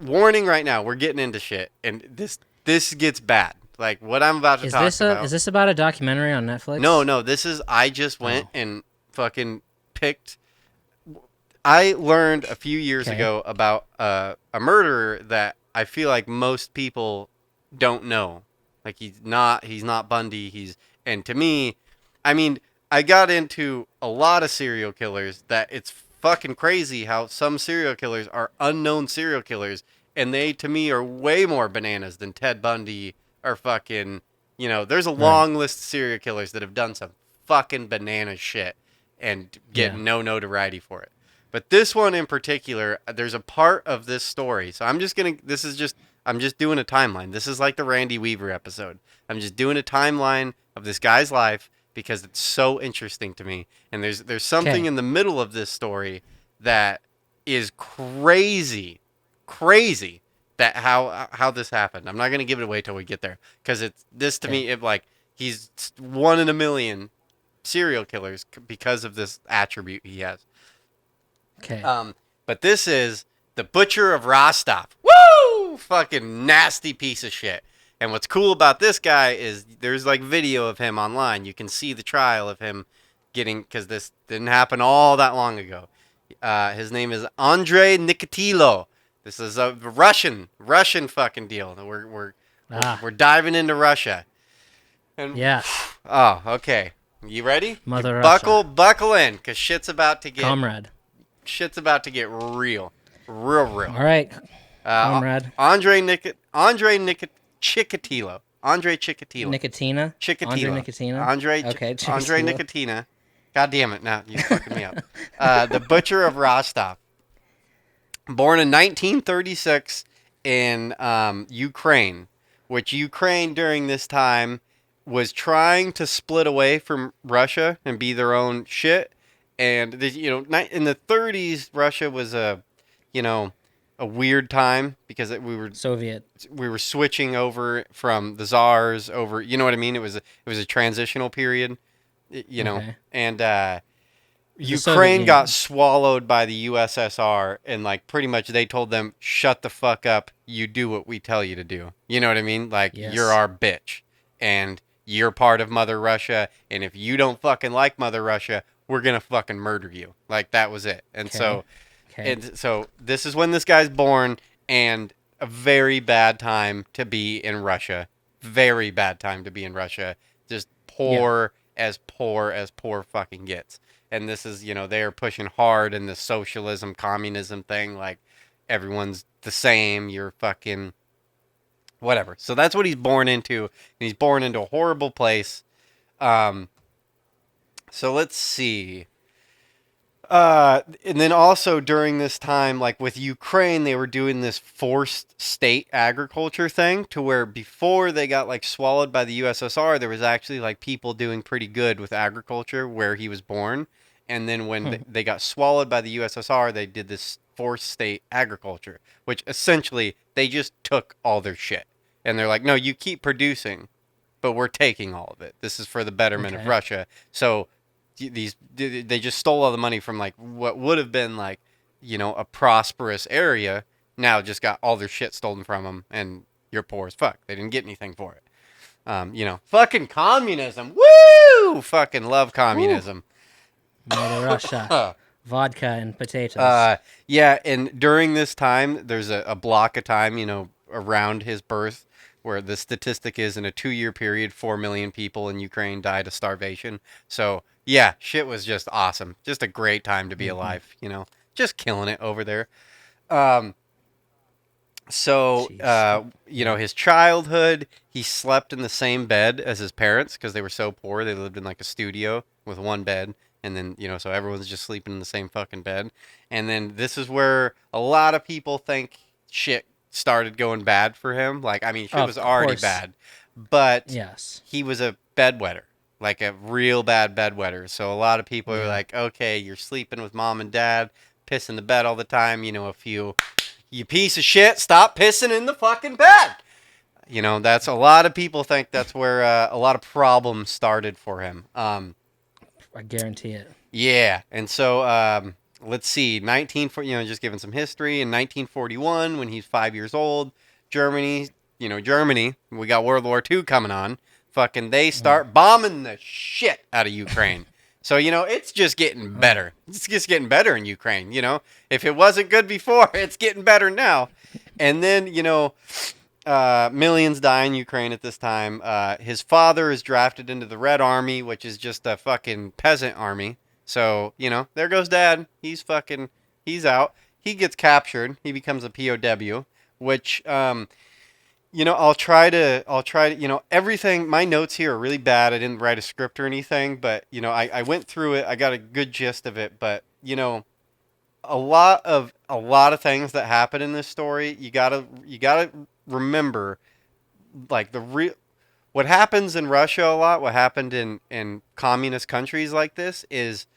warning right now, we're getting into shit, and this gets bad. Like what I'm about to talk about. Is this about a documentary on No, Netflix? no, this is I just went Oh, and fucking picked. I learned a few years okay. ago about a murderer that I feel like most people don't know. Like he's not Bundy. And to me, I mean, I got into a lot of serial killers that it's fucking crazy how some serial killers are unknown serial killers, and they to me are way more bananas than Ted Bundy or fucking. There's a Right. long list of serial killers that have done some fucking banana shit and get Yeah. no notoriety for it. But this one in particular, there's a part of this story. So I'm just doing a timeline. This is like the Randy Weaver episode. I'm just doing a timeline of this guy's life because it's so interesting to me. And there's something Okay. in the middle of this story that is crazy, crazy that how this happened. I'm not gonna give it away till we get there because it's this to Okay. me. It like he's one in a million serial killers because of this attribute he has. Okay. Um, but this is the Butcher of Rostov. Woo! Fucking nasty piece of shit. And what's cool about this guy is there's like video of him online. You can see the trial of him getting, because this didn't happen all that long ago. His name is Andrei Chikatilo. This is a Russian fucking deal. Ah. We're diving into Russia. And Yes. oh, okay. You ready? You Mother Russia. buckle in, cause Comrade. shit's about to get real, real, real. All right. Uh, Comrade. Chikatilo, Andrei Chikatilo, Nicotina. Andre Chikatilo, Nicotina. Okay. Andrei Chikatilo. Nicotina. God damn it! Now you fucking me up. The Butcher of Rostov, born in 1936 in Ukraine, which Ukraine during this time was trying to split away from Russia and be their own shit. And in the 30s, Russia was you know, a weird time because Soviet. we were switching over from the czars over. You know what I mean? It was a transitional period. Okay. And The Soviet Ukraine got Union. swallowed by the USSR, and like pretty much they told them, "Shut the fuck up. You do what we tell you to do." You know what I mean? Like you're Yes. our bitch, and you're part of Mother Russia, and if you don't fucking like Mother Russia, we're gonna fucking murder you. Like that was it. Okay. Okay. And so this is when this guy's born, and a very bad time to be in Russia. Very bad time to be in Russia. Just Yeah. poor as poor fucking gets. And this is, they're pushing hard in the socialism, communism thing. Like everyone's the same. You're fucking whatever. So that's what he's born into. And he's born into a horrible place. Um, so let's see. And then also during this time, like with Ukraine, they were doing this forced state agriculture thing to where before they got like swallowed by the USSR, there was actually like people doing pretty good with agriculture where he was born. And then when Hmm. they got swallowed by the USSR, they did this forced state agriculture, which essentially they just took all their shit. And they're like, no, you keep producing, but we're taking all of it. This is for the betterment of Okay. Russia. So they just stole all the money from like what would have been like a prosperous area. Now just got all their shit stolen from them, and you're poor as fuck. They didn't get anything for it. Fucking communism. Woo! Fucking love Woo. communism. Mother Russia. uh, Vodka and potatoes. yeah, and during this time, there's a block of time, around his birth, where the statistic is in a 2 year period, 4 million people in Ukraine died of starvation. So, yeah, shit was just awesome. Just a great time to be Hmm. alive, just killing it over there. Um, so, Jeez. Yeah. his childhood, he slept in the same bed as his parents because they were so poor. They lived in like a studio with one bed. And then, so everyone's just sleeping in the same fucking bed. And then this is where a lot of people think shit started going bad for him. Like, I mean, shit was Of already course. bad, but Yes. he was a bedwetter, like a real bad bedwetter. So a lot of people are Yeah. like, okay, you're sleeping with mom and dad, pissing the bed all the time. If you piece of shit, stop pissing in the fucking bed. That's a lot of people think that's where a lot of problems started for him. I guarantee it. Yeah, and so let's see, just giving some history. In 1941, when he's 5 years old, Germany, Germany, we got World War II coming on. Fucking, they start bombing the shit out of Ukraine. So, it's just getting better. It's just getting better in Ukraine, If it wasn't good before, it's getting better now. And then, millions die in Ukraine at this time. His father is drafted into the Red Army, which is just a fucking peasant army. So, there goes dad. He's out. He gets captured. He becomes a POW, which, I'll try to, everything. My notes here are really bad. I didn't write a script or anything, but, I went through it. I got a good gist of it, but, a lot of things that happen in this story, you gotta remember, like what happens in Russia a lot, what happened in communist countries like this is,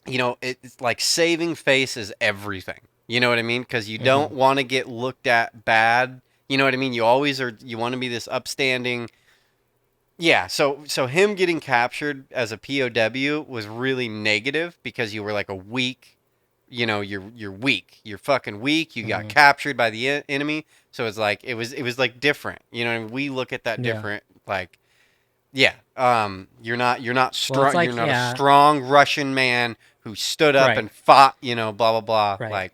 it's like saving face is everything. You know what I mean? Because you don't want to get looked at bad. You know what I mean? You always are. You want to be this upstanding. Yeah. So him getting captured as a POW was really negative because you were like a weak. You're weak. You're fucking weak. You got captured by the enemy. So it's like it was like different. We look at that different. Like, yeah. You're not strong. Well, it's like, you're not a strong Russian man who stood up and fought. Blah blah blah. Right. Like.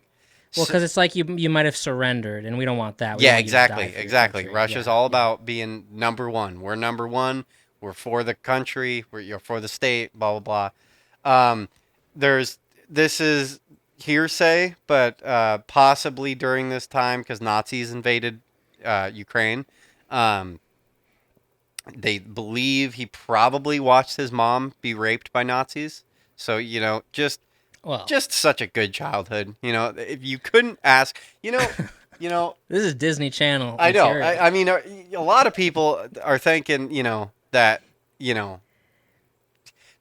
Well, because it's like you might have surrendered, and we don't want that. We Yeah, want you to die exactly, for your exactly. country. Russia's all about being number one. We're number one. We're for the country. You're for the state. Blah blah blah. This is hearsay, but possibly during this time because Nazis invaded Ukraine. They believe he probably watched his mom be raped by Nazis. So just such a good childhood. If you couldn't ask, this is Disney Channel. I know. Material. I mean, a lot of people are thinking, that,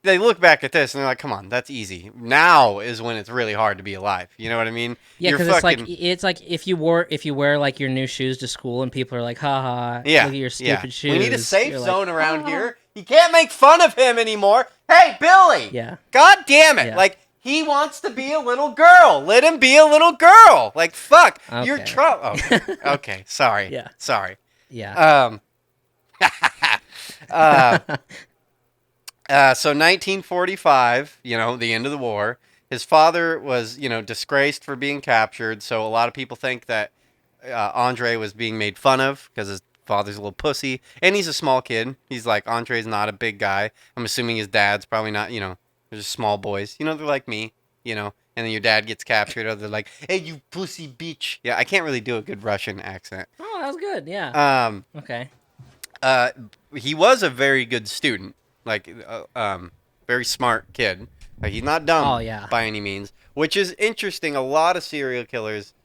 they look back at this and they're like, come on, that's easy. Now is when it's really hard to be alive. You know what I mean? Yeah, because it's like if you wear like your new shoes to school and people are like, haha, look at your stupid shoes. We need a safe zone around here. You can't make fun of him anymore. Hey, Billy. Yeah. God damn it. Yeah. Like, he wants to be a little girl. Let him be a little girl. Like, fuck. Okay. You're trouble. Okay. Okay. Sorry. Yeah. Sorry. Yeah. So 1945, the end of the war. His father was, disgraced for being captured. So a lot of people think that Andrei was being made fun of because his father's a little pussy. And he's a small kid. He's like, Andrei's not a big guy. I'm assuming his dad's probably not, they're just small boys. They're like me, and then your dad gets captured. Or they're like, hey, you pussy bitch. Yeah, I can't really do a good Russian accent. Oh, that was good. Yeah. Okay. He was a very good student. Like, very smart kid. Like, he's not dumb by any means, which is interesting. A lot of serial killers,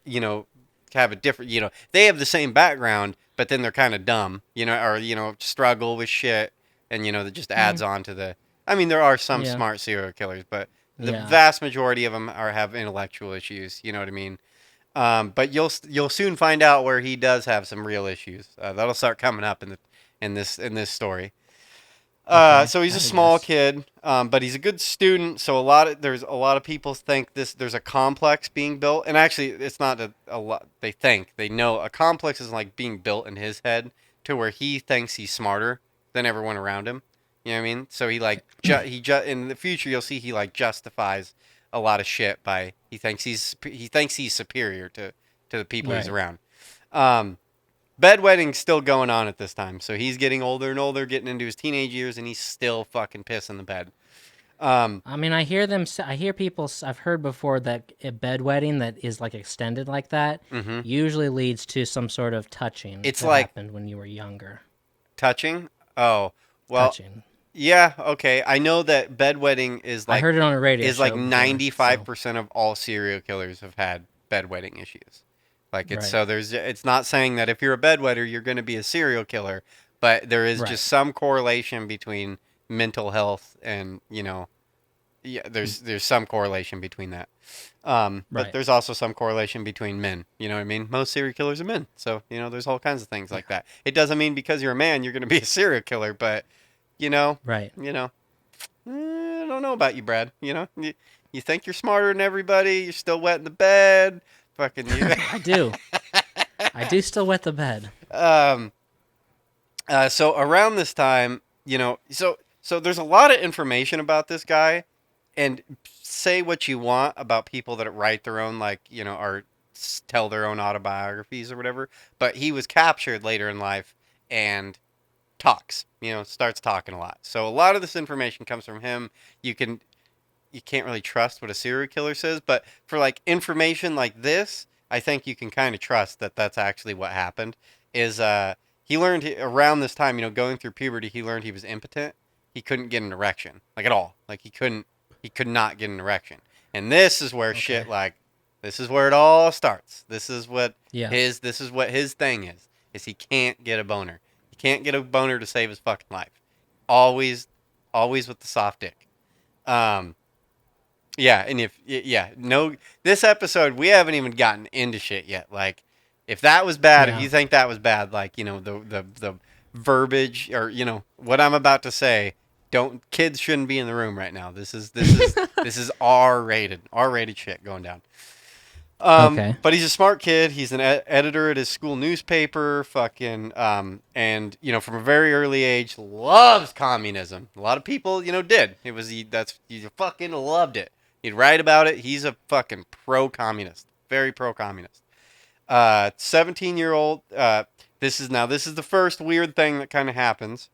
have a different, they have the same background, but then they're kind of dumb, or, struggle with shit, and, that just adds on to the, I mean, there are some smart serial killers, but the vast majority of them have intellectual issues, you know what I mean? But you'll soon find out where he does have some real issues. That'll start coming up in this story. So he's a small kid, but he's a good student. So there's a lot of people think there's a complex being built, and actually it's not a lot. They know a complex is like being built in his head to where he thinks he's smarter than everyone around him. You know what I mean? So he like in the future you'll see he like justifies a lot of shit by he thinks he's superior to the people he's around. Bedwetting's still going on at this time, so he's getting older and older, getting into his teenage years, and he's still fucking pissing the bed. I mean, I hear people. I've heard before that a bedwetting that is like extended like that usually leads to some sort of touching. It's that like happened when you were younger. Touching? Oh, well. Touching. Yeah. Okay. I know that bedwetting is like. I heard it on a radio. Is like 95% of all serial killers have had bedwetting issues. Like so it's not saying that if you're a bedwetter you're going to be a serial killer, but there is just some correlation between mental health and there's some correlation between that. But there's also some correlation between men. You know what I mean? Most serial killers are men, so there's all kinds of things like that. It doesn't mean because you're a man you're going to be a serial killer, but I don't don't know about you, Brad. You think you're smarter than everybody. You're still wet in the bed. Fucking you. I do. I do still wet the bed. So around this time, so there's a lot of information about this guy, and say what you want about people that write their own, like, or tell their own autobiographies or whatever, but he was captured later in life and talks, starts talking a lot. So a lot of this information comes from him. You can't really trust what a serial killer says, but for like information like this, I think you can kind of trust that that's actually what happened. Is he learned around this time, going through puberty, he learned he was impotent. He couldn't get an erection, like at all. Like he could not get an erection. And this is where Okay. this is where it all starts. Yeah. This is what his thing is he can't get a boner. He can't get a boner to save his fucking life. Always, always with the soft dick. Yeah, and this episode we haven't even gotten into shit yet. Like, if that was bad, if Yeah. you think that was bad, like, the verbiage, or what I'm about to say, don't kids shouldn't be in the room right now. This is R rated shit going down. Okay. But he's a smart kid. He's an editor at his school newspaper. Fucking and from a very early age loves communism. A lot of people did. He fucking loved it. He'd write about it. He's a fucking pro-communist, very pro-communist. 17-year-old. This is the first weird thing that kind of happens.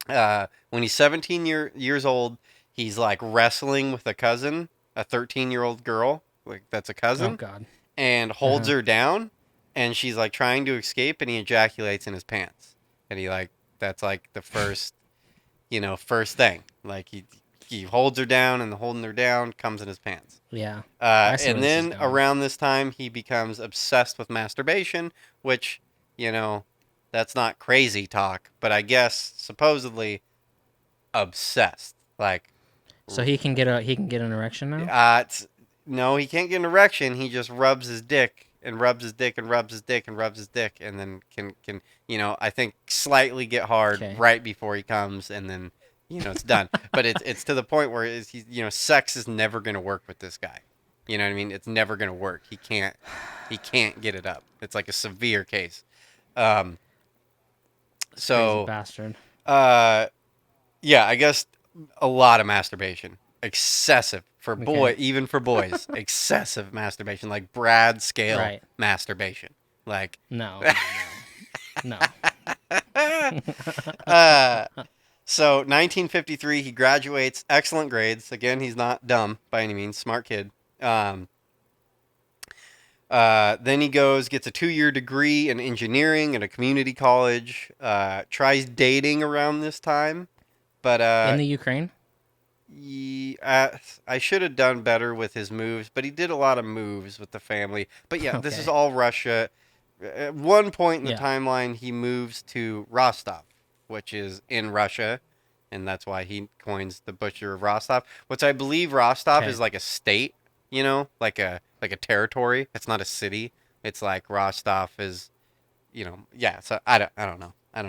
When he's 17 years old, he's like wrestling with a cousin, a 13-year-old girl, like that's a Oh cousin, God. and holds her down, and she's like trying to escape, and he ejaculates in his pants, and that's like the first thing, like he holds her down, and the holding her down comes in his pants. Yeah. I see where And this is then going. around this time, he becomes obsessed with masturbation, which, that's not crazy talk, but I guess supposedly obsessed. Like, So he can get an erection now. no, he can't get an erection. He just rubs his dick and rubs his dick and rubs his dick and rubs his dick, and then can I think slightly get hard Okay. right before he comes, and then it's done. But it's to the point where sex is never gonna work with this guy. You know what I mean? It's never gonna work. He can't get it up. It's like a severe case. Crazy So bastard. yeah, I guess a lot of masturbation, excessive Okay. even for boys, excessive masturbation, like Brad scale Right. masturbation, like. No. No. So 1953, he graduates, excellent grades. Again, he's not dumb by any means, smart kid. Then he gets a 2-year degree in engineering at a community college. Tries dating around this time, but In the Ukraine. I should have done better with his moves, but he did a lot of moves with the family. But yeah, this is Okay. all Russia. At one point in the Yeah. timeline, he moves to Rostov, which is in Russia, and that's why he coins the Butcher of Rostov. Which I believe Rostov Okay. is like a state, like a territory. It's not a city. It's like Rostov is, yeah. So I don't know. A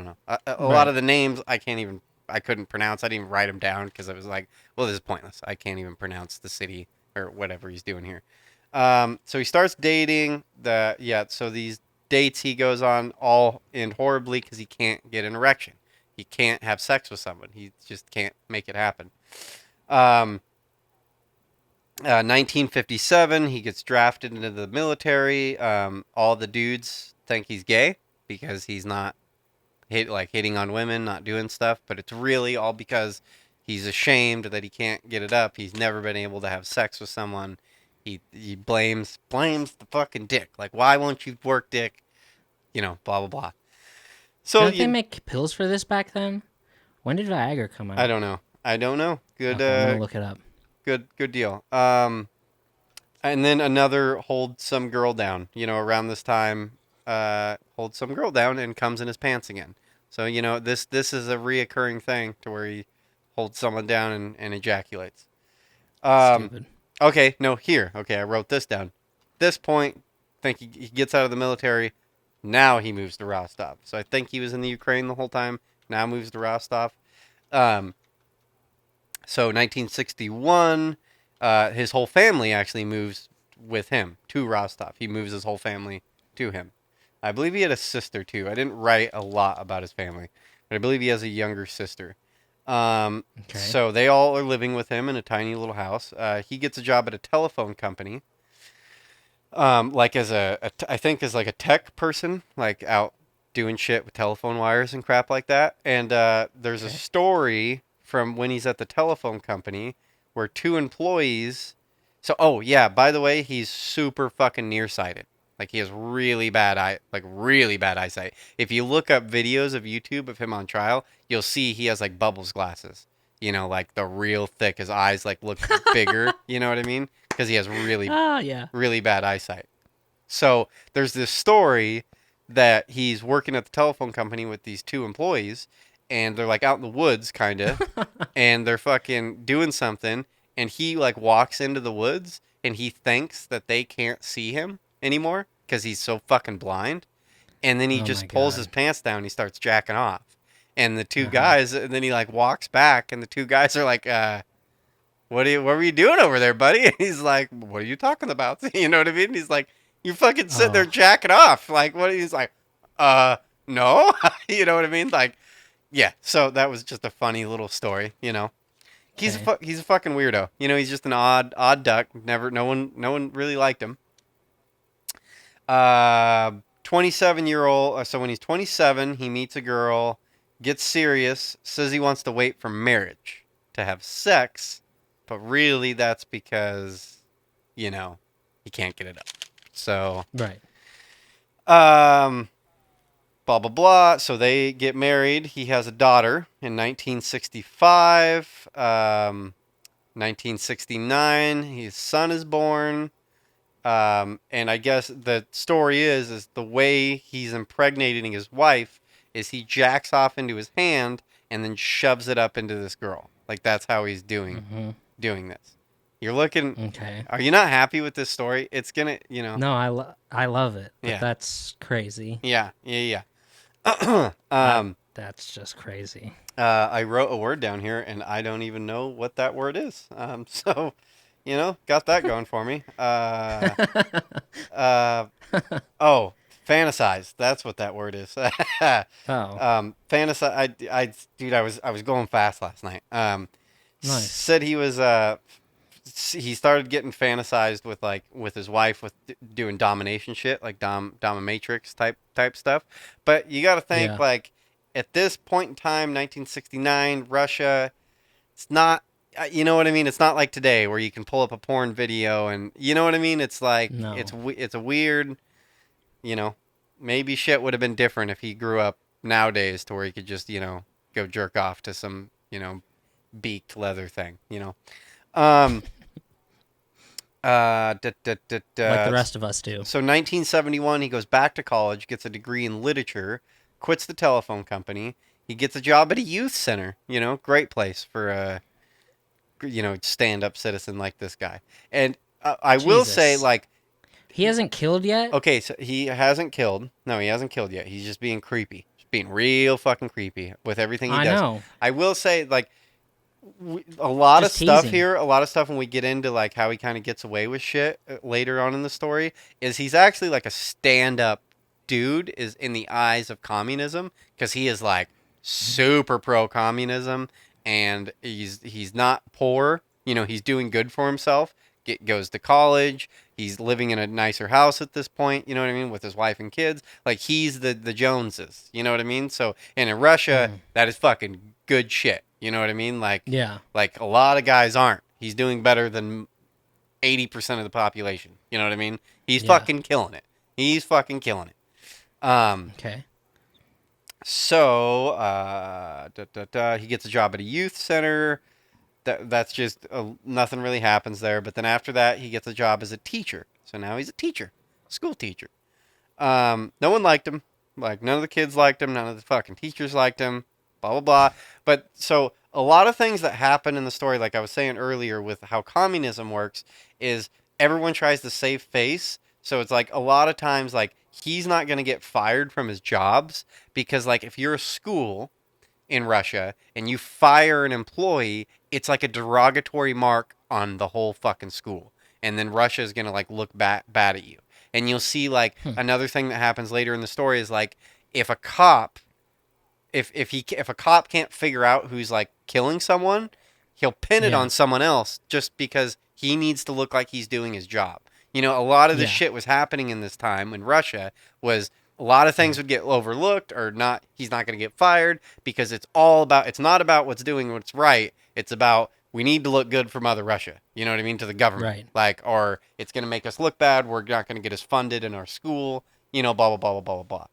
lot Right. of the names I couldn't pronounce. I didn't even write them down because I was like, well, this is pointless. I can't even pronounce the city or whatever he's doing here. So he starts dating so these dates he goes on all end horribly because he can't get an erection. He can't have sex with someone. He just can't make it happen. 1957, he gets drafted into the military. All the dudes think he's gay because he's not hitting on women, not doing stuff, but it's really all because he's ashamed that he can't get it up. He's never been able to have sex with someone. He blames the fucking dick. Like, why won't you work dick? Blah blah blah. So Didn't they make pills for this back then? When did Viagra come I out? don't know. I don't know. Good Okay, I'm gonna look it up. good deal. And then another hold some girl down. Around this time, holds some girl down and comes in his pants again. So this is a reoccurring thing to where he holds someone down and ejaculates. Stupid. Okay, no, here. Okay, I wrote this down. This point, think he gets out of the military. Now he moves to Rostov. So I think he was in the Ukraine the whole time. Now moves to Rostov. Um, So 1961, his whole family actually moves with him to Rostov. He moves his whole family to him. I believe he had a sister too. I didn't write a lot about his family, but I believe he has a younger sister. Okay. So they all are living with him in a tiny little house. He gets a job at a telephone company, like as I think as like a tech person, like out doing shit with telephone wires and crap like that. And there's a Okay. story from when he's at the telephone company where two employees. So, oh yeah, by the way, he's super fucking nearsighted. Like he has really bad eyesight. If you look up videos of YouTube of him on trial, you'll see he has like bubbles glasses. Like the real thick. His eyes like look bigger. You know what I mean? Because he has Ah, yeah. really bad eyesight. So there's this story that he's working at the telephone company with these two employees, and they're like out in the woods, kind of, and they're fucking doing something, and he like walks into the woods, and he thinks that they can't see him anymore because he's so fucking blind, and then he Oh my just pulls his god. pants down, and he starts jacking off, and the two Uh huh. guys, and then he like walks back, and the two guys are like, what were you doing over there, buddy? And he's like, what are you talking about? You know what I mean? He's like, you fucking sitting there Oh. jacking off. Like, what? He's like, no. You know what I mean? Like, yeah. So that was just a funny little story. Okay. He's a fucking weirdo. He's just an odd duck. Never, no one really liked him. 27-year-old. So when he's 27, he meets a girl, gets serious, says he wants to wait for marriage to have sex, but really that's because, you know, he can't get it up. So, Right. um, blah blah blah. So they get married. He has a daughter in 1965. 1969, his son is born. And I guess the story is the way he's impregnating his wife is he jacks off into his hand and then shoves it up into this girl. Like that's how he's Mm-hmm. doing this. You're looking. Okay. Are you not happy with this story? It's gonna. No, I love it, but Yeah, that's crazy. yeah. That's just crazy. I wrote a word down here and I don't even know what that word is. So, got that going for me. Uh, Oh, fantasize. That's what that word is. Oh, Fantasize. Dude, I was going fast last night. nice. Said he started getting fantasized with his wife with doing domination shit, like dominatrix type stuff. But you got to think Yeah. like at this point in time, 1969, Russia. It's not. You know what I mean? It's not like today where you can pull up a porn video and you know what I mean. It's like No. it's a weird you know, maybe shit would have been different if he grew up nowadays to where he could just, go jerk off to some, beaked leather thing. Um, uh, da, da, da, Like the da. rest of us do. So 1971, he goes back to college, gets a degree in literature, quits the telephone company. He gets a job at a youth center. Great place for a, stand-up citizen like this guy. And I will say, Jesus. like, He hasn't killed yet? okay, so he hasn't killed. No, he hasn't killed yet. He's just being creepy. Just being real fucking creepy with everything he I does. know. I will say, like, a lot of Just stuff teasing. here, a lot of stuff when we get into, like, how he kind of gets away with shit later on in the story, is he's actually, like, a stand up dude, is in the eyes of communism, because he is, like, super pro communism, and he's not poor. He's doing good for himself. Goes to college. He's living in a nicer house at this point, you know what I mean, with his wife and kids. Like he's the Joneses, you know what I mean? So, and in Russia, Mm. that is fucking good shit. You know what I mean? Yeah. Like a lot of guys aren't. He's doing better than 80% of the population. You know what I mean? He's Yeah. fucking killing it. He's fucking killing it. Okay. So he gets a job at a youth center. That's just nothing really happens there. But then after that, he gets a job as a teacher. So now he's a teacher, school teacher. No one liked him. Like none of the kids liked him. None of the fucking teachers liked him. Blah blah blah. But so a lot of things that happen in the story, like I was saying earlier, with how communism works, is everyone tries to save face. So it's like a lot of times, like he's not gonna get fired from his jobs because, like, if you're a school in Russia and you fire an employee, it's like a derogatory mark on the whole fucking school. And then Russia is going to like look bad at you. And you'll see like another thing that happens later in the story is like if a cop if a cop can't figure out who's like killing someone, he'll pin it Yeah. on someone else just because he needs to look like he's doing his job. You know, a lot of this Yeah. shit was happening in this time in Russia was a lot of things would get overlooked or not he's not going to get fired because it's not about what's doing what's right. It's about we need to look good for Mother Russia. You know what I mean to the government. Right. Like or it's going to make us look bad, we're not going to get us funded in our school, you know, blah blah blah blah blah blah.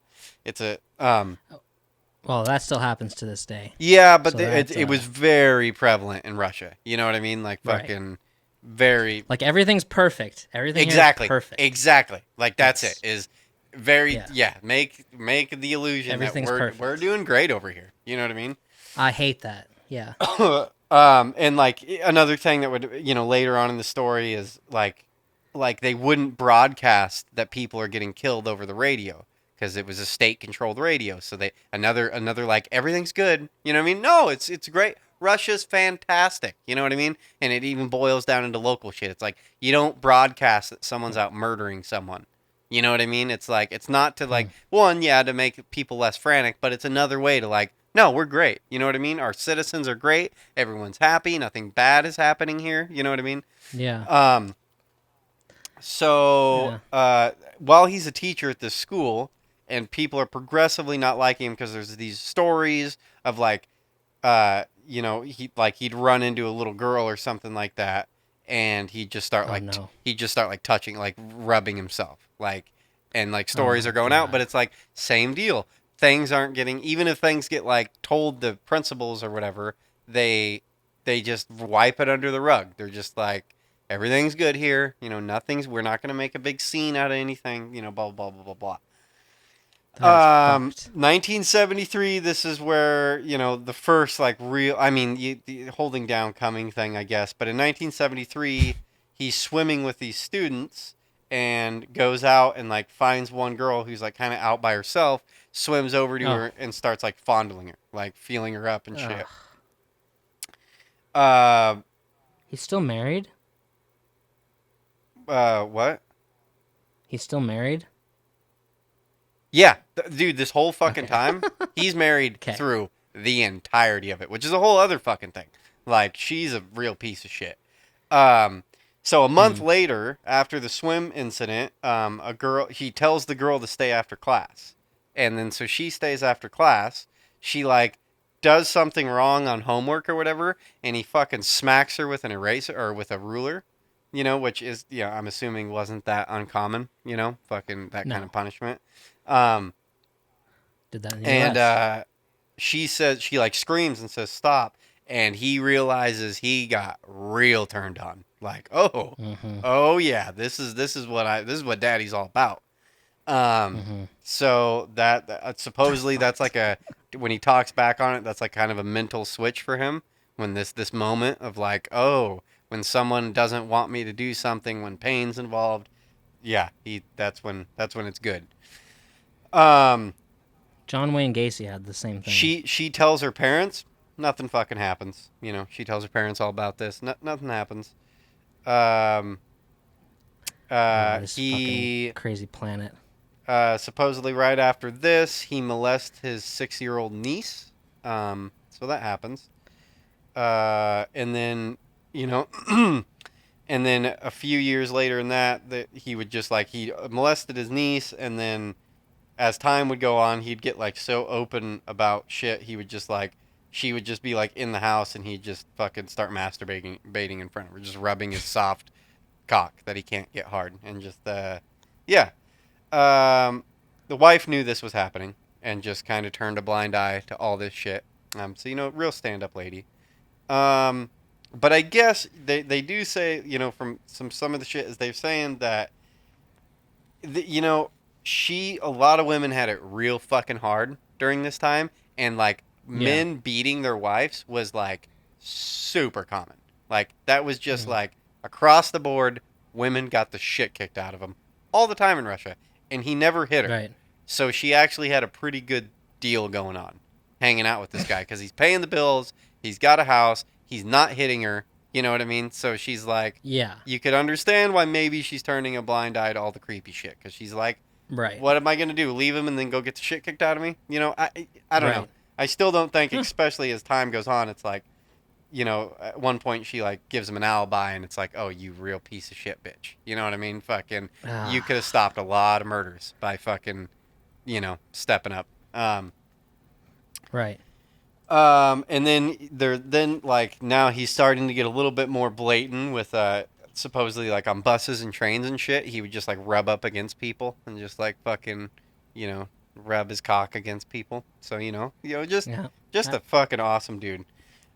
It's a Well, that still happens to this day. yeah, but So that's, it was very prevalent in Russia. You know what I mean? Like Right. fucking very Like everything's perfect. Everything here is exactly perfect. exactly. Like that's Yes. it. Is very Yeah. yeah. Make the illusion Everything's that perfect. we're doing great over here. You know what I mean? I hate that. Yeah. And like another thing that would later on in the story is like they wouldn't broadcast that people are getting killed over the radio because it was a state controlled radio. So they another like everything's good. You know what I mean? No, it's great. Russia's fantastic. You know what I mean? And it even boils down into local shit. It's like you don't broadcast that someone's out murdering someone. You know what I mean? It's like it's not to like one, yeah, to make people less frantic, but it's another way to like no, we're great. You know what I mean? Our citizens are great. Everyone's happy. Nothing bad is happening here. You know what I mean? Yeah. So while he's a teacher at this school, and people are progressively not liking him because there's these stories of like, he'd run into a little girl or something like that, and he'd just start like touching, like rubbing himself, like, and like stories are going out, but it's like same deal. Things aren't getting even if things get like told the principals or whatever, they just wipe it under the rug. They're just like everything's good here, we're not going to make a big scene out of anything, blah blah blah blah blah. That's fucked. 1973. This is where the first like real. I mean, the holding down coming thing, I guess. But in 1973, he's swimming with these students and goes out and like finds one girl who's like kind of out by herself. Swims over to her and starts like fondling her, like feeling her up and shit. He's still married? What? He's still married? Yeah, dude, this whole fucking time, he's married through the entirety of it, which is a whole other fucking thing. Like, she's a real piece of shit. So a month later, after the swim incident, he tells the girl to stay after class. And then so she stays after class. She, like, does something wrong on homework or whatever, and he fucking smacks her with an eraser or with a ruler, which is, I'm assuming wasn't that uncommon, fucking that kind of punishment. Did that in the US. She like screams and says stop, and he realizes he got real turned on. Like, oh yeah, this is what Daddy's all about. So that supposedly that's like when he talks back on it, that's like kind of a mental switch for him when this moment of like, oh, when someone doesn't want me to do something, when pain's involved, yeah, that's when it's good. John Wayne Gacy had the same thing. She tells her parents, nothing fucking happens. She tells her parents all about this. Nothing happens. This fucking crazy planet. Supposedly right after this, he molests his 6-year-old niece. So that happens. And then, and then a few years later in that he would just like, he molested his niece, and then as time would go on, he'd get like so open about shit. He would just like, she would just be like in the house, and he'd just fucking start masturbating in front of her, just rubbing his soft cock that he can't get hard, and just yeah. The wife knew this was happening and just kind of turned a blind eye to all this shit. So real stand-up lady. But I guess they do say, from some of the shit is they're saying that a lot of women had it real fucking hard during this time, and like men beating their wives was like super common. Like that was just like across the board, women got the shit kicked out of them all the time in Russia, and he never hit her. Right. So she actually had a pretty good deal going on. hanging out with this guy because he's paying the bills. He's got a house. He's not hitting her. You know what I mean? So she's like, Yeah. you could understand why maybe she's turning a blind eye to all the creepy shit because she's like, Right. what am I gonna do? Leave him and then go get the shit kicked out of me? You know, I don't know. Right. I still don't think, especially as time goes on, it's like, you know, at one point she like gives him an alibi and it's like, oh, you real piece of shit bitch. You know what I mean? Fucking, you could have stopped a lot of murders by fucking, you know, stepping up. Right. And then like now he's starting to get a little bit more blatant with supposedly like on buses and trains and shit. He would just like rub up against people and just like fucking, you know, rub his cock against people. So just a fucking awesome dude.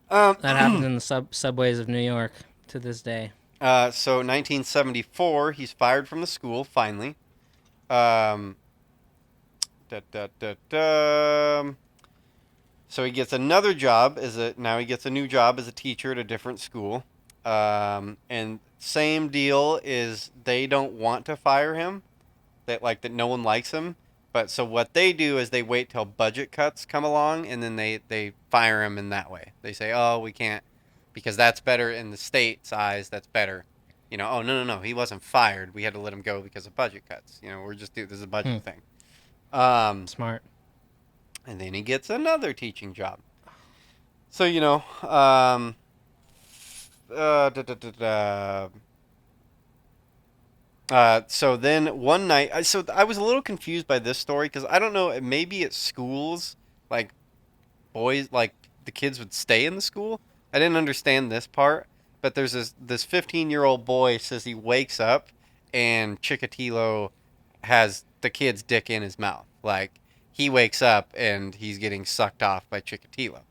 That happens in the subways of New York to this day. So 1974, he's fired from the school finally. So he gets another job he gets a new job as a teacher at a different school. And same deal is they don't want to fire him. That no one likes him. But so what they do is they wait till budget cuts come along and then they fire him in that way. They say, "Oh, we can't because that's better in the state's eyes, that's better." You know, "Oh, no, he wasn't fired. We had to let him go because of budget cuts." You know, this is a budget thing. Smart. And then he gets another teaching job. So, so then one night, I was a little confused by this story because I don't know, maybe at schools, like boys, like the kids would stay in the school. I didn't understand this part, but there's this 15-year-old boy says he wakes up and Chikatilo has the kid's dick in his mouth. Like he wakes up and he's getting sucked off by Chikatilo.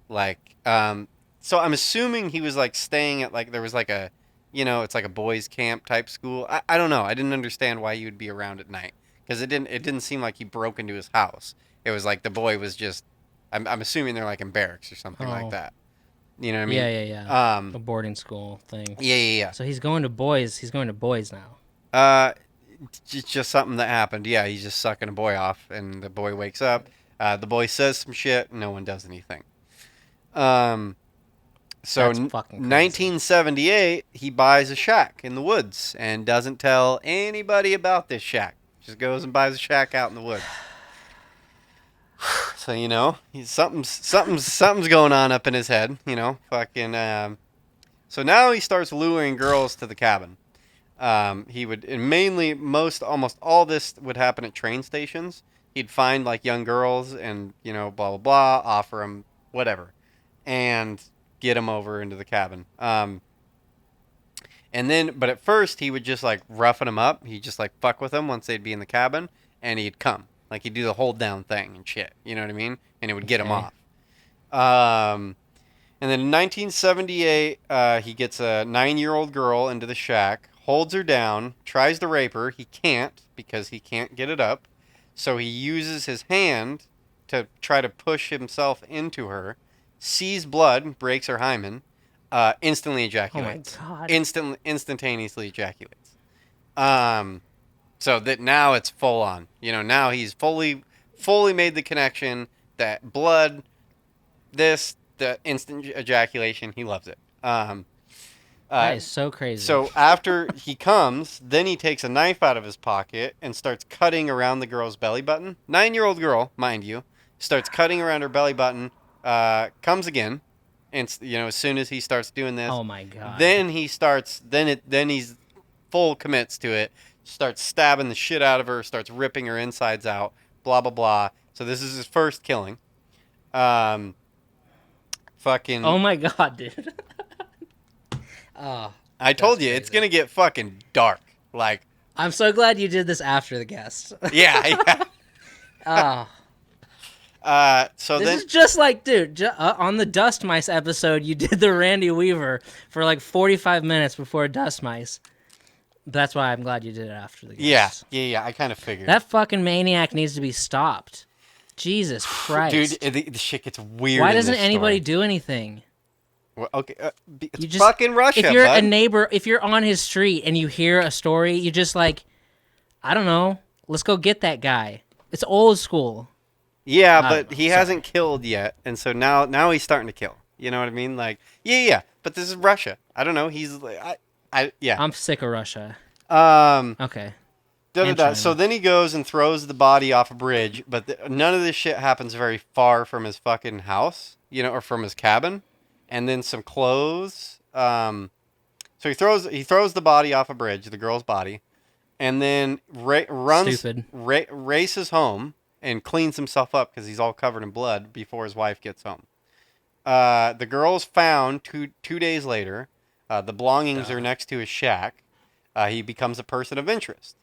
Like, so I'm assuming he was like staying at like there was like a, it's like a boys' camp type school. I don't know. I didn't understand why he would be around at night because it didn't seem like he broke into his house. It was like the boy was just. I'm assuming they're like in barracks or something like that. You know what I mean? Yeah. A boarding school thing. Yeah. So he's going to boys. He's going to boys now. It's just something that happened. Yeah, he's just sucking a boy off, and the boy wakes up. The boy says some shit. No one does anything. So 1978, he buys a shack in the woods and doesn't tell anybody about this shack. Just goes and buys a shack out in the woods. So he's something's going on up in his head. Fucking. So now he starts luring girls to the cabin. He would, and mainly almost all this would happen at train stations. He'd find like young girls and blah blah blah, offer them whatever, and get them over into the cabin. And then, but at first he would just like roughen them up. He'd just like fuck with them once they'd be in the cabin, and he'd come. Like he'd do the hold down thing and shit. You know what I mean? And it would get them off. And then in 1978, he gets a 9-year-old girl into the shack, holds her down, tries to rape her. He can't because he can't get it up. So he uses his hand to try to push himself into her, sees blood, breaks her hymen, instantly ejaculates. Oh my God. Instantaneously ejaculates. So that now it's full on. Now he's fully made the connection that blood, the instant ejaculation, he loves it. That is so crazy. So after he comes, then he takes a knife out of his pocket and starts cutting around the girl's belly button. 9-year-old girl, mind you, starts cutting around her belly button. Comes again, and as soon as he starts doing this, oh my God, then he starts. Then he's full commits to it. Starts stabbing the shit out of her. Starts ripping her insides out. Blah blah blah. So this is his first killing. Fucking. Oh my God, dude. Oh, I told you crazy. It's gonna get fucking dark. Like. I'm so glad you did this after the guest. Yeah. Oh. So this is just like, dude, on the Dust Mice episode, you did the Randy Weaver for like 45 minutes before Dust Mice. That's why I'm glad you did it after the guest. Yeah. I kind of figured. That fucking maniac needs to be stopped. Jesus Christ. Dude, the shit gets weird. Why doesn't anybody do anything? Well, okay, it's fucking Russia, if you're bud. a neighbor, if you're on his street and you hear a story, you just like, I don't know, let's go get that guy. It's old school. Yeah, I don't but know. he hasn't Sorry. killed yet, and so now he's starting to kill. You know what I mean? Like, yeah. But this is Russia. I don't know. He's like, yeah. I'm sick of Russia. Um, Okay. da da And da. So China. then he goes and throws the body off a bridge, but none of this shit happens very far from his fucking house, or from his cabin, and then some clothes. So he throws the body off a bridge, the girl's body, and then Stupid. races home and cleans himself up because he's all covered in blood before his wife gets home. The girl's found two days later. The belongings are Duh. next to his shack. He becomes a person of interest.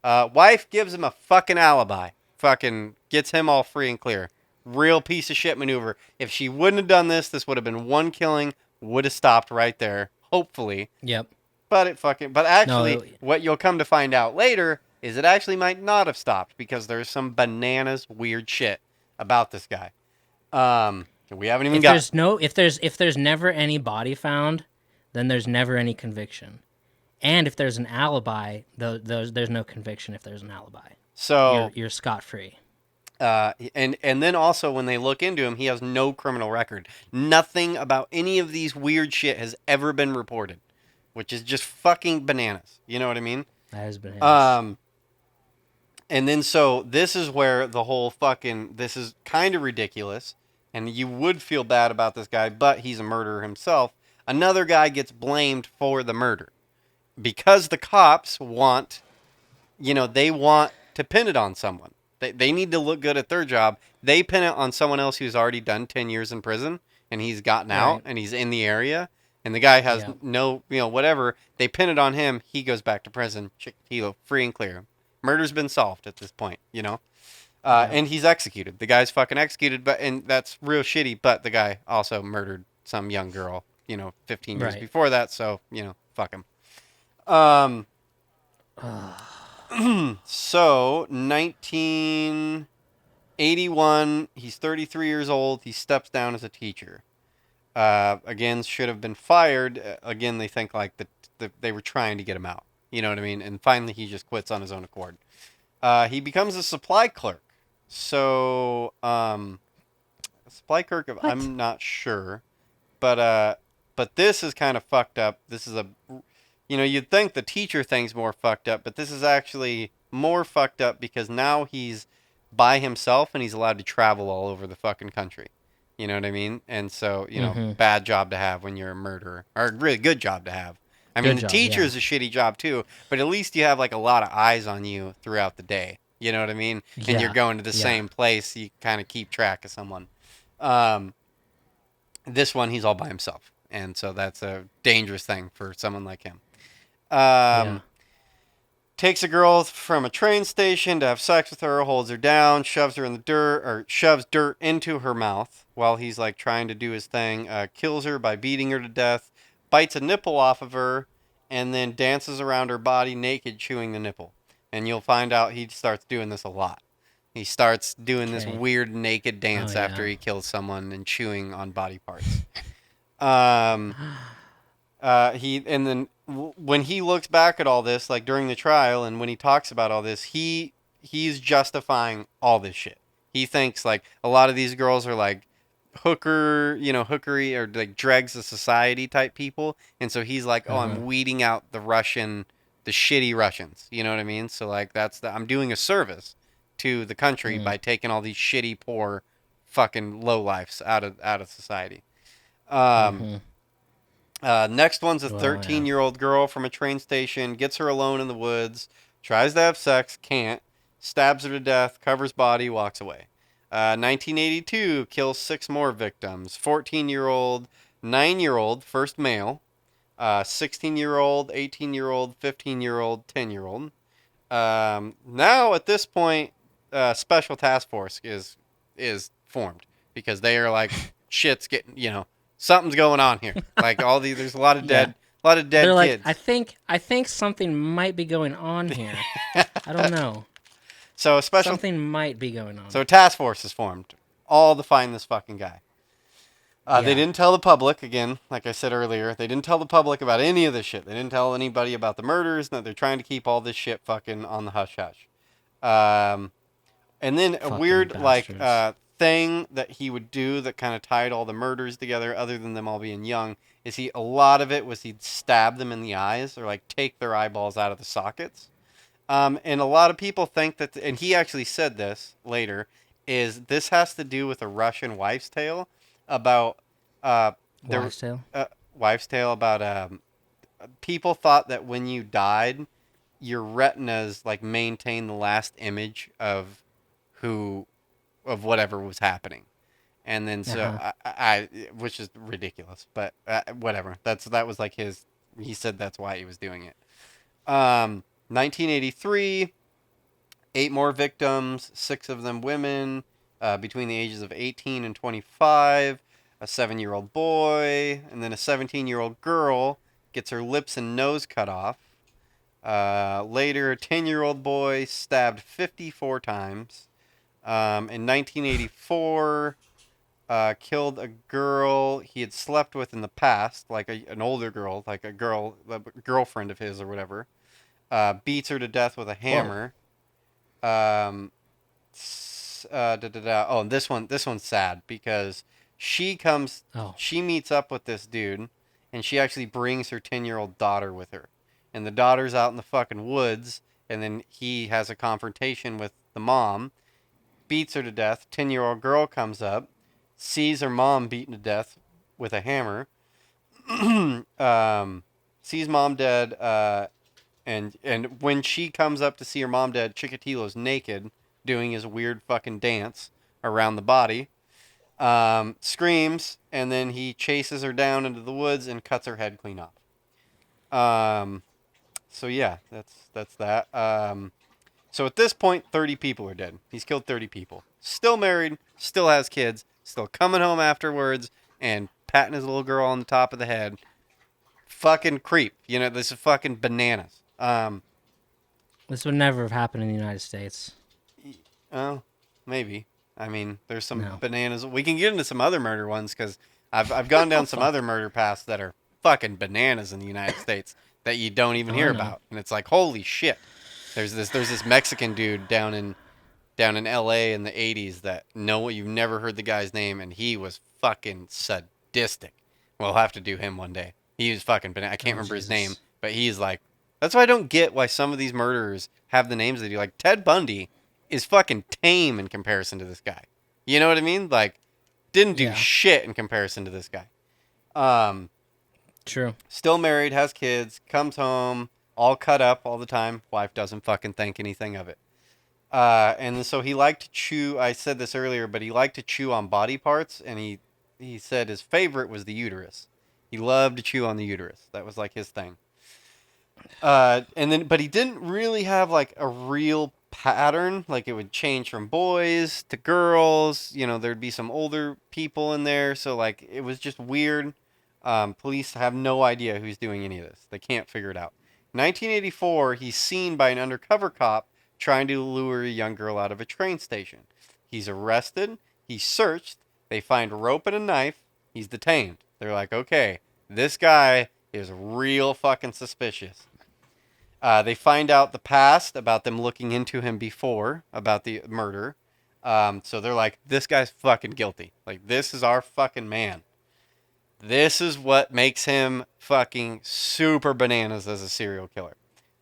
Wife gives him a fucking alibi. Fucking gets him all free and clear. Real piece of shit maneuver. If she wouldn't have done this would have been one killing. Would have stopped right there. Hopefully. Yep. But actually, No. what you'll come to find out later is it actually might not have stopped because there's some bananas weird shit about this guy. We haven't even If got. there's no, if there's never any body found, then there's never any conviction. And if there's an alibi, there's no conviction if there's an alibi. So You're scot free. and then also when they look into him, he has no criminal record. Nothing about any of these weird shit has ever been reported, which is just fucking bananas. You know what I mean? That has bananas. Um, and then so this is where the whole fucking this is kind of ridiculous, and you would feel bad about this guy, but he's a murderer himself. Another guy gets blamed for the murder because the cops want they want to pin it on someone. They need to look good at their job. They pin it on someone else who's already done 10 years in prison and he's gotten out Right. and he's in the area and the guy has Yeah. no, whatever. They pin it on him. He goes back to prison. Chikatilo, free and clear. Murder's been solved at this point. Yeah. And he's executed. The guy's fucking executed, and that's real shitty. But the guy also murdered some young girl, 15 years Right. before that. So, fuck him. Um, So, 1981, he's 33 years old. He steps down as a teacher. Again, should have been fired. Again, they think like they were trying to get him out. You know what I mean? And finally, he just quits on his own accord. He becomes a supply clerk. So, a supply clerk, What? I'm not sure. But this is kind of fucked up. This is you'd think the teacher thing's more fucked up, but this is actually more fucked up because now he's by himself and he's allowed to travel all over the fucking country. You know what I mean? And so, Mm-hmm. bad job to have when you're a murderer, or a really good job to have. I mean, Good the job. teacher Yeah. is a shitty job too, but at least you have like a lot of eyes on you throughout the day. You know what I mean? And you're Yeah. going to the Yeah. same place, you kind of keep track of someone. Um, this one, he's all by himself, and so that's a dangerous thing for someone like him. Yeah. Um, Takes a girl from a train station to have sex with her, holds her down, shoves her in the dirt, or shoves dirt into her mouth while he's like trying to do his thing. Kills her by beating her to death, bites a nipple off of her, and then dances around her body naked, chewing the nipple. And you'll find out he starts doing this a lot. He starts doing this Okay. weird naked Oh dance after yeah. he kills someone and chewing on body parts. Um, he and then when he looks back at all this, like during the trial, and when he talks about all this, he's justifying all this shit. He thinks like a lot of these girls are like hookery or like dregs of society type people, and so he's like, oh, Uh-huh. I'm weeding out the shitty Russians. You know what I mean? So like I'm doing a service to the country Mm. by taking all these shitty, poor, fucking lowlifes out of society. Um, Mm-hmm. Next one's a Well, yeah. 13-year-old girl from a train station, gets her alone in the woods, tries to have sex, can't, stabs her to death, covers body, walks away. 1982 kills 6 more victims. 14-year-old, 9-year-old, first male, 16-year-old, 18-year-old, 15-year-old, 10-year-old. Now at this point, special task force is formed because they are like shit's getting something's going on here. Like there's a lot of Yeah. dead They're like, kids. I think something might be going on here. I don't know. So a special Something might be going on. so a task force is formed, all to find this fucking guy. They Yeah. didn't tell the public again, like I said earlier. They didn't tell the public about any of this shit. They didn't tell anybody about the murders. No, they're trying to keep all this shit fucking on the hush hush. Um, And then a Fucking weird bastards. thing that he would do that kind of tied all the murders together, other than them all being young, is a lot of it was he'd stab them in the eyes or like take their eyeballs out of the sockets. And a lot of people think that, and he actually said this later, is this has to do with a Russian wives' tale about their Wives' tale. wives' tale about people thought that when you died, your retinas like maintain the last image who of whatever was happening, and then Uh so huh. I which is ridiculous, but whatever. That was like his. He said that's why he was doing it. 1983, 8 more victims, 6 of them women, between the ages of 18 and 25. A 7-year-old boy, and then a 17-year-old girl gets her lips and nose cut off. Later, a 10-year-old boy stabbed 54 times. In 1984, killed a girl he had slept with in the past, like an older girl, like a girlfriend of his or whatever. Beats her to death with a Whoa. hammer. Um, Oh, and this one's sad because she comes, Oh. she meets up with this dude, and she actually brings her 10-year-old daughter with her, and the daughter's out in the fucking woods, and then he has a confrontation with the mom, beats her to death. 10-year-old girl comes up, sees her mom beaten to death with a hammer, sees mom dead, and when she comes up to see her mom dead, Chikatilo's naked, doing his weird fucking dance around the body. Screams, and then he chases her down into the woods and cuts her head clean off. Um, so yeah, that's that. So at this point, 30 people are dead. He's killed 30 people. Still married, still has kids, still coming home afterwards and patting his little girl on the top of the head. Fucking creep. You know, this is fucking bananas. This would never have happened in the United States. Oh, maybe. I mean, there's some No. bananas. We can get into some other murder ones because I've gone down some Fuck. other murder paths that are fucking bananas in the United States that you don't even Oh, I hear know. about, and it's like holy shit. There's this Mexican dude down in L.A. in the '80s that no you've never heard the guy's name, and he was fucking sadistic. We'll have to do him one day. He was fucking banana. I can't Oh, remember his name, Jesus. but he's like. That's why I don't get why some of these murderers have the names they do. Like Ted Bundy is fucking tame in comparison to this guy. You know what I mean? Like, didn't do Yeah. shit in comparison to this guy. Um, True. Still married, has kids, comes home, all cut up all the time. Wife doesn't fucking think anything of it. And so he liked to chew. I said this earlier, but he liked to chew on body parts, and he said his favorite was the uterus. He loved to chew on the uterus. That was like his thing. And then, but he didn't really have like a real pattern. Like it would change from boys to girls. You know, there'd be some older people in there. So like it was just weird. Police have no idea who's doing any of this. They can't figure it out. 1984, he's seen by an undercover cop trying to lure a young girl out of a train station. He's arrested. He's searched. They find rope and a knife. He's detained. They're like, okay, this guy is real fucking suspicious. They find out the past about them looking into him before about the murder. So they're like, this guy's fucking guilty. Like, this is our fucking man. This is what makes him fucking super bananas as a serial killer.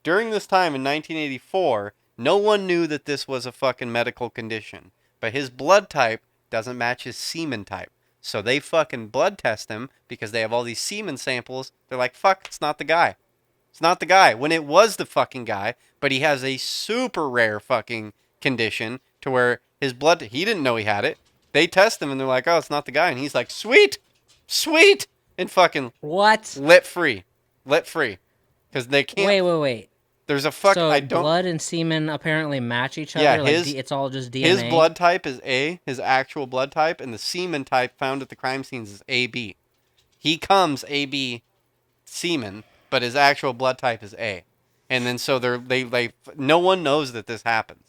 During this time in 1984, no one knew that this was a fucking medical condition, but his blood type doesn't match his semen type. So they fucking blood test him because they have all these semen samples. They're like, fuck, it's not the guy. It's not the guy. When it was the fucking guy, but he has a super rare fucking condition to where his blood, he didn't know he had it. They test him and they're like, oh, it's not the guy. And he's like, sweet, sweet, and fucking What? lit free. Lit free. Because they can't, Wait. there's a fuck, I So don't, blood and semen apparently match each yeah, other. Like it's all just his DNA. blood type is A, his actual blood type, and the semen type found at the crime scenes is AB. He comes AB semen, but his actual blood type is A. And then so they no one knows that this happens.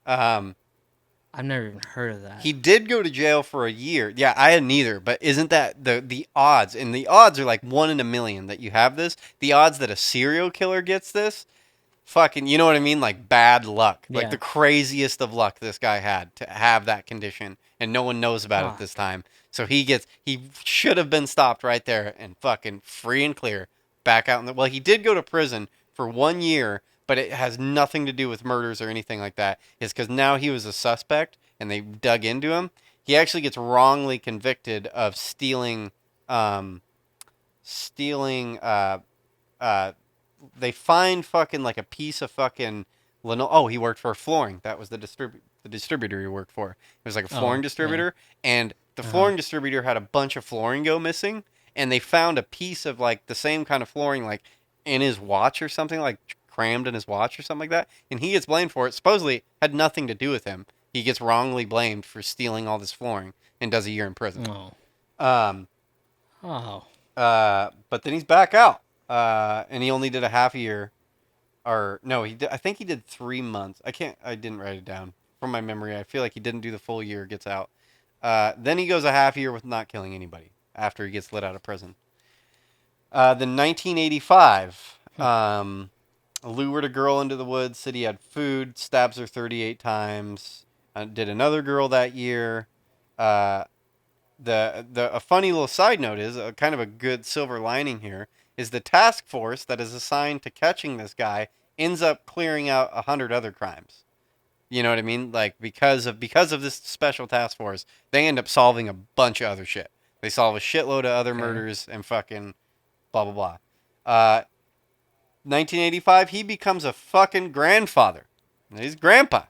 Um, I've never even heard of that. he did go to jail for a year. Yeah, I had neither, but isn't that the odds? And the odds are like 1 in a million that you have this. The odds that a serial killer gets this, fucking, you know what I mean? Like bad luck. Like Yeah. the craziest of luck this guy had to have that condition, and no one knows about it Fuck. this time. So he should have been stopped right there and fucking free and clear back out in the, well, he did go to prison for 1 year, but it has nothing to do with murders or anything like that. It's because now he was a suspect and they dug into him. He actually gets wrongly convicted of um, stealing uh, they find fucking like a piece of fucking oh, he worked for flooring. That was the distributor he worked for. It was like a flooring Oh, yeah. distributor, and the Uh-huh. flooring distributor had a bunch of flooring go missing, and they found a piece of like the same kind of flooring like in his watch or something, like crammed in his watch or something like that, and he gets blamed for it. Supposedly had nothing to do with him. He gets wrongly blamed for stealing all this flooring and does a year in prison. Oh. Um, Oh. but then he's back out, and he only did a half a year, or no, he did, I think he did 3 months. I didn't write it down from my memory. I feel like he didn't do the full year. Gets out. Then he goes a half year with not killing anybody after he gets let out of prison. Then 1985, lured a girl into the woods, said he had food, stabs her 38 times. Did another girl that year. Uh, a funny little side note is kind of a good silver lining here is the task force that is assigned to catching this guy ends up clearing out 100 other crimes. You know what I mean? Like because of this special task force, they end up solving a bunch of other shit. They solve a shitload of other Okay. murders and fucking blah blah blah. Uh, 1985, he becomes a fucking grandfather. He's grandpa,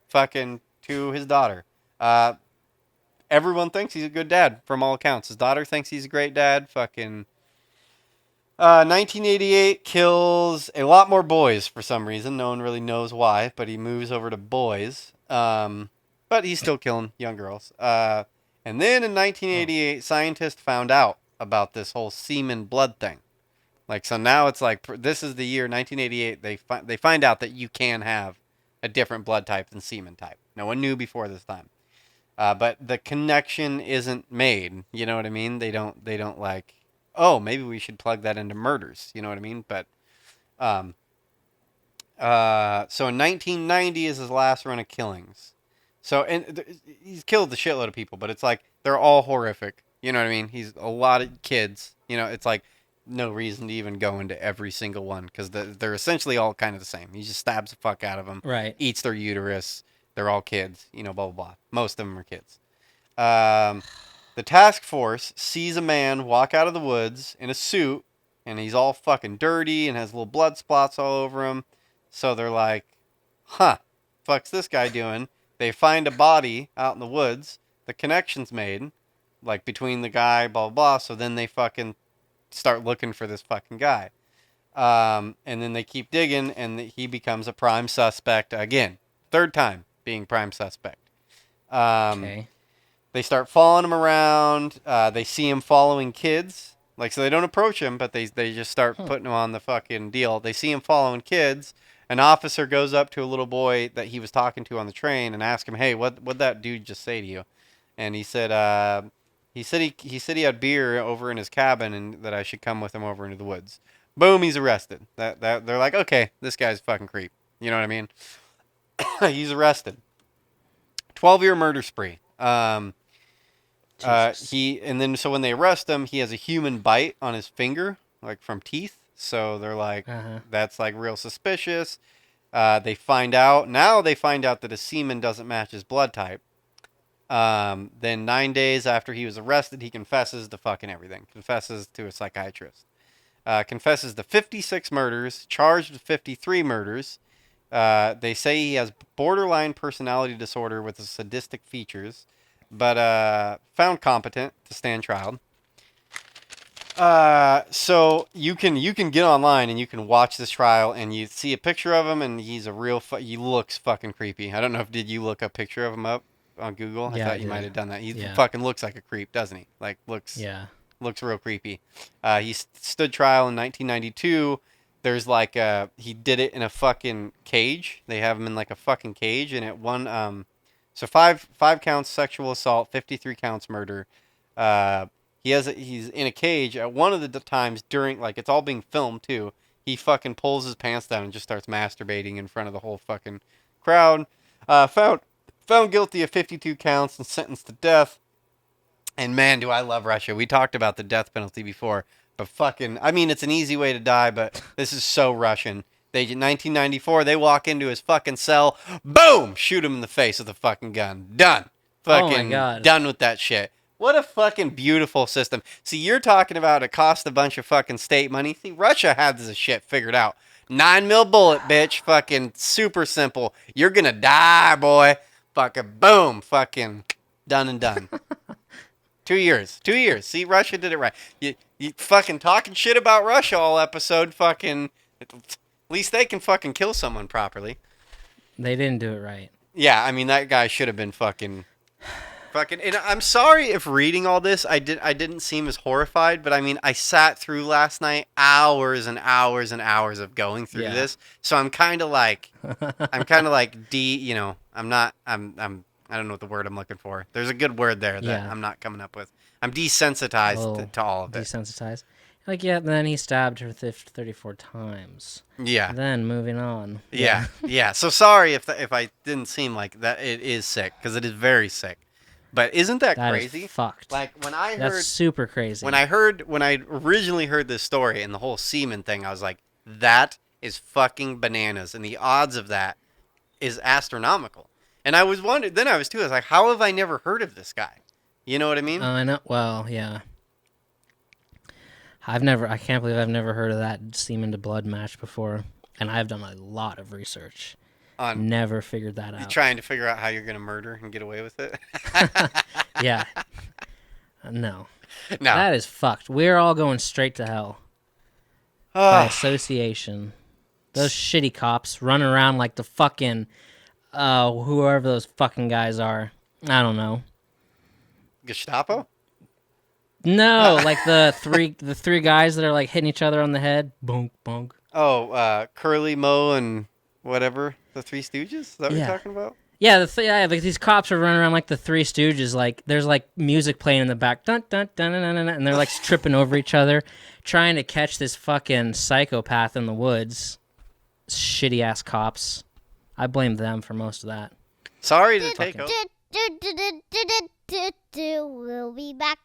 fucking to his daughter. Uh, Everyone thinks he's a good dad from all accounts. His daughter thinks he's a great dad. Fucking 1988 kills a lot more boys for some reason. No one really knows why, but he moves over to boys. But he's still killing young girls. And then in Oh. 1988, scientists found out about this whole semen blood thing. Like so now it's like this is the year 1988. They find out that you can have a different blood type than semen type. No one knew before this time. But the connection isn't made. You know what I mean? They don't like, oh, maybe we should plug that into murders. You know what I mean? But um, so in 1990 is his last run of killings. So he's killed the shitload of people, but it's like they're all horrific. You know what I mean? He's a lot of kids. You know, it's like no reason to even go into every single one because they're essentially all kind of the same. He just stabs the fuck out of them, Right. eats their uterus. They're all kids. You know, blah blah blah. Most of them are kids. Um, the task force sees a man walk out of the woods in a suit, and he's all fucking dirty and has little blood spots all over him. So they're like, huh, fuck's this guy doing? They find a body out in the woods. The connection's made, like between the guy, blah, blah, blah. So then they fucking start looking for this fucking guy. And then they keep digging, and he becomes a prime suspect again. Third time being prime suspect. Um, Okay. they start following him around. They see him following kids. Like, so they don't approach him, but they just start Huh. putting him on the fucking deal. They see him following kids. An officer goes up to a little boy that he was talking to on the train and asks him, "Hey, what that dude just say to you?" And he said he had beer over in his cabin and that I should come with him over into the woods. Boom, he's arrested. That they're like, okay, this guy's a fucking creep. You know what I mean? He's arrested. 12-year murder spree. Jesus. He and then so when they arrest him, he has a human bite on his finger, like from teeth. So they're like, Uh huh. that's like real suspicious. They find out that his semen doesn't match his blood type. Then 9 days after he was arrested, he confesses to fucking everything. Confesses to a psychiatrist. Confesses to 56 murders, charged with 53 murders. They say he has borderline personality disorder with sadistic features, but found competent to stand trial. So you can get online and you can watch this trial and you see a picture of him and he's a real he looks fucking creepy. I don't know if did you look a picture of him up on Google? I Yeah, I thought you might did. have done that. He Yeah. fucking looks like a creep, doesn't he? Like Yeah. looks real creepy. He stood trial in 1992. There's like he did it in a fucking cage. They have him in like a fucking cage, and it one so five counts sexual assault, 53 counts murder. Uh, he's in a cage at one of the times during like it's all being filmed too. He fucking pulls his pants down and just starts masturbating in front of the whole fucking crowd. Found guilty of 52 counts and sentenced to death. And man, do I love Russia. We talked about the death penalty before, but fucking, I mean, it's an easy way to die, but this is so Russian. They, in 1994, they walk into his fucking cell, boom, shoot him in the face with a fucking gun. Done. Oh my Fucking God. done with that shit. What a fucking beautiful system. See, you're talking about it cost a bunch of fucking state money. See, Russia had this shit figured out. 9mm bullet, bitch. Fucking super simple. You're gonna die, boy. Fucking boom. Fucking done and done. 2 years. 2 years. See, Russia did it right. You fucking talking shit about Russia all episode. Fucking. At least they can fucking kill someone properly. They didn't do it right. Yeah, I mean that guy should have been fucking. And I'm sorry if reading all this I didn't seem as horrified, but I mean I sat through last night hours and hours and hours of going through this, so I'm kind of like you know, I don't know what the word I'm looking for. There's a good word there that I'm not coming up with. I'm desensitized to all of it. Desensitized. Like, yeah, then he stabbed her 34 times. Yeah. Then moving on. Yeah. Yeah. So sorry if I didn't seem like that. It is sick because it is very sick. But isn't that crazy? Is fucked. Like when I heard that's super crazy. When I originally heard this story and the whole semen thing, I was like, that is fucking bananas, and the odds of that is astronomical. And I was wondering, then I was like, how have I never heard of this guy? You know what I mean? I know. Well, yeah. I can't believe I've never heard of that semen to blood match before, and I've done a lot of research. Never figured that out. You're trying to figure out how you're going to murder and get away with it? Yeah. No. That is fucked. We're all going straight to hell. By association. Those shitty cops running around like the fucking, whoever those fucking guys are. I don't know. Gestapo? No, like the three guys that are like hitting each other on the head. Bonk, bonk. Oh, Curly, Moe, and whatever. The Three Stooges? Is that what you're talking about? Yeah, like these cops are running around like the Three Stooges. Like there's like music playing in the back, dun dun dun dun dun, dun, and they're like tripping over each other, trying to catch this fucking psychopath in the woods. Shitty ass cops. I blame them for most of that. Sorry to take over. We'll be back.